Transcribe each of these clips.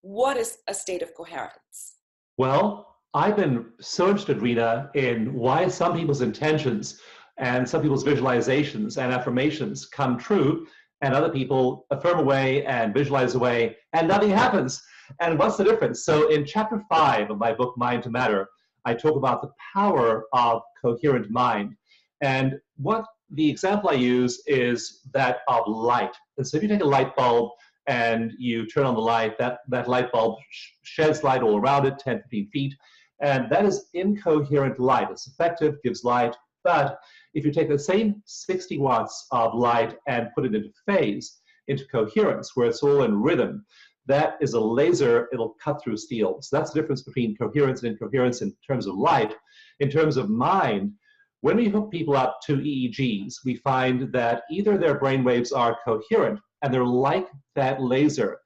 What is a state of coherence? Well, I've been so interested, Rena, in why some people's intentions and some people's visualizations and affirmations come true, and other people affirm away and visualize away, and nothing happens. And what's the difference? So, in chapter 5 of my book, Mind to Matter, I talk about the power of coherent mind. And what the example I use is that of light. And so, if you take a light bulb and you turn on the light, that light bulb sheds light all around it, 10, 15 feet, and that is incoherent light. It's effective, gives light, but if you take the same 60 watts of light and put it into phase, into coherence, where it's all in rhythm, that is a laser, it'll cut through steel. So that's the difference between coherence and incoherence in terms of light. In terms of mind, when we hook people up to EEGs, we find that either their brain waves are coherent, and they're like that laser,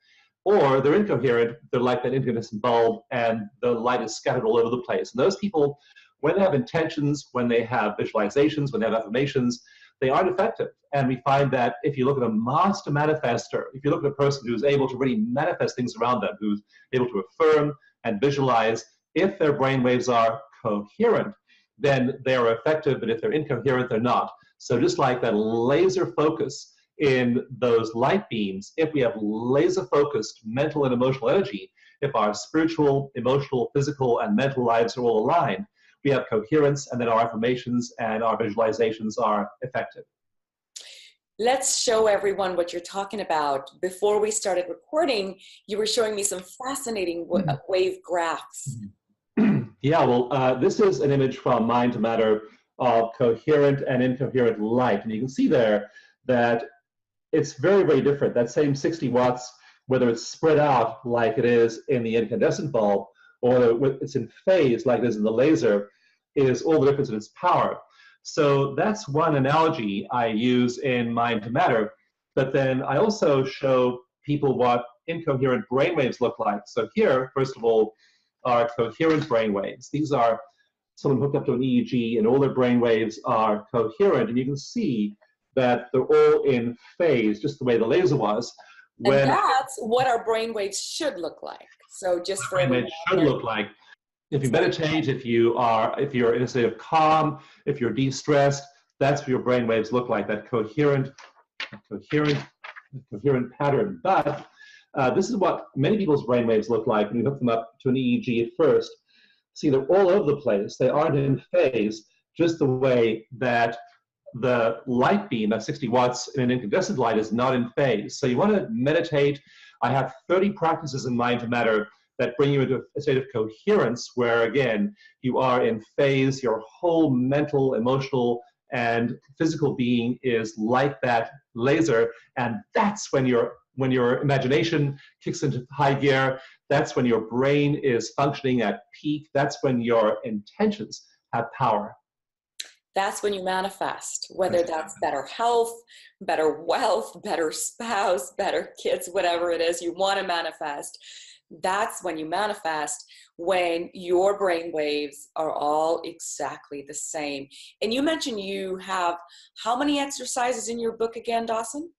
or they're incoherent, they're like that incandescent bulb, and the light is scattered all over the place. And those people, when they have intentions, when they have visualizations, when they have affirmations, they aren't effective. And we find that if you look at a master manifester, if you look at a person who's able to really manifest things around them, who's able to affirm and visualize, if their brain waves are coherent, then they are effective, but if they're incoherent, they're not. So just like that laser focus in those light beams, if we have laser focused mental and emotional energy, if our spiritual, emotional, physical, and mental lives are all aligned, we have coherence, and then our affirmations and our visualizations are effective. Let's show everyone what you're talking about. Before we started recording, you were showing me some fascinating wave graphs. Yeah, well, this is an image from Mind to Matter of coherent and incoherent light. And you can see there that it's very, very different. That same 60 watts, whether it's spread out like it is in the incandescent bulb, or whether it's in phase like it is in the laser, is all the difference in its power. So that's one analogy I use in Mind to Matter. But then I also show people what incoherent brainwaves look like. So here, first of all, are coherent brainwaves. These are someone hooked up to an EEG, and all their brainwaves are coherent. And you can see that they're all in phase, just the way the laser was. And that's what our brainwaves should look like. So just for brainwaves should look like. If you meditate, if you're in a state of calm, if you're de-stressed, that's what your brainwaves look like, that coherent pattern. But this is what many people's brainwaves look like when you hook them up to an EEG at first. See, they're all over the place. They aren't in phase, just the way that the light beam at 60 watts in an incandescent light is not in phase. So you want to meditate. I have 30 practices in Mind to Matter that bring you into a state of coherence where, again, you are in phase. Your whole mental, emotional, and physical being is like that laser. And that's when your imagination kicks into high gear. That's when your brain is functioning at peak. That's when your intentions have power. That's when you manifest, whether that's better health, better wealth, better spouse, better kids, whatever it is you want to manifest. That's when you manifest, when your brain waves are all exactly the same. And you mentioned you have how many exercises in your book again, Dawson?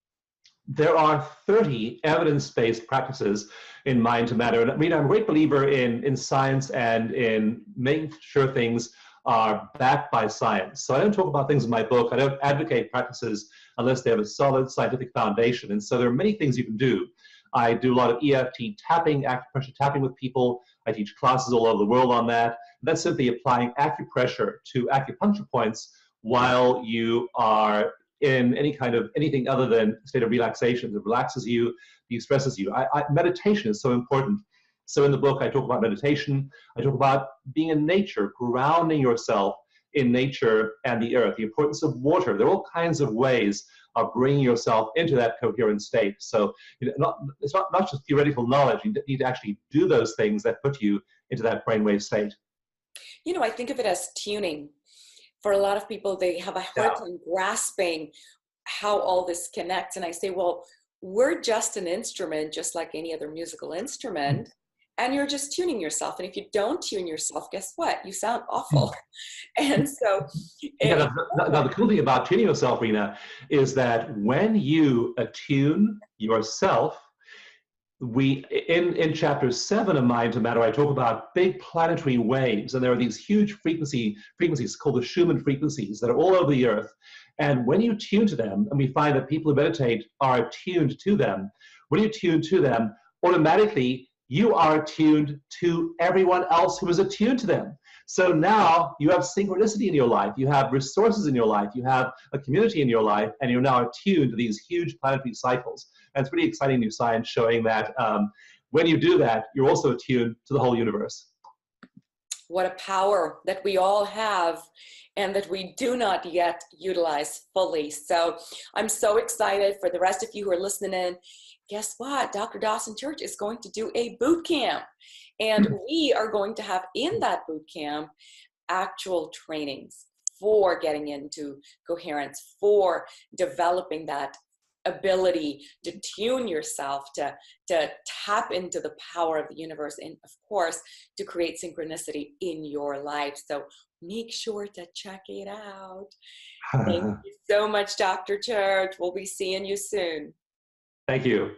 There are 30 evidence-based practices in Mind to Matter. And I mean, I'm a great believer in science and in making sure things are backed by science. So I don't talk about things in my book. I don't advocate practices unless they have a solid scientific foundation. And so there are many things you can do. I do a lot of EFT tapping, acupressure tapping with people. I teach classes all over the world on that. That's simply applying acupressure to acupuncture points while you are in anything other than a state of relaxation. It relaxes you, de-stresses you. Meditation is so important. So in the book, I talk about meditation. I talk about being in nature, grounding yourself in nature and the earth, the importance of water. There are all kinds of ways of bringing yourself into that coherent state. So it's not just theoretical knowledge. You need to actually do those things that put you into that brainwave state. You know, I think of it as tuning. For a lot of people, they have a hard time grasping how all this connects. And I say, well, we're just an instrument, just like any other musical instrument. And you're just tuning yourself. And if you don't tune yourself, guess what? You sound awful. And so... now, the cool thing about tuning yourself, Rena, is that when you attune yourself, in chapter 7 of Mind to Matter, I talk about big planetary waves, and there are these huge frequencies called the Schumann frequencies that are all over the earth. And when you tune to them, and we find that people who meditate are attuned to them, when you tune to them, automatically you are attuned to everyone else who is attuned to them. So now you have synchronicity in your life, you have resources in your life, you have a community in your life, and you're now attuned to these huge planetary cycles. And it's really exciting new science showing that when you do that, you're also attuned to the whole universe. What a power that we all have and that we do not yet utilize fully. So I'm so excited for the rest of you who are listening in. Guess what? Dr. Dawson Church is going to do a boot camp. And we are going to have in that boot camp actual trainings for getting into coherence, for developing that ability to tune yourself, to tap into the power of the universe, and of course, to create synchronicity in your life. So make sure to check it out. Thank you so much, Dr. Church. We'll be seeing you soon. Thank you.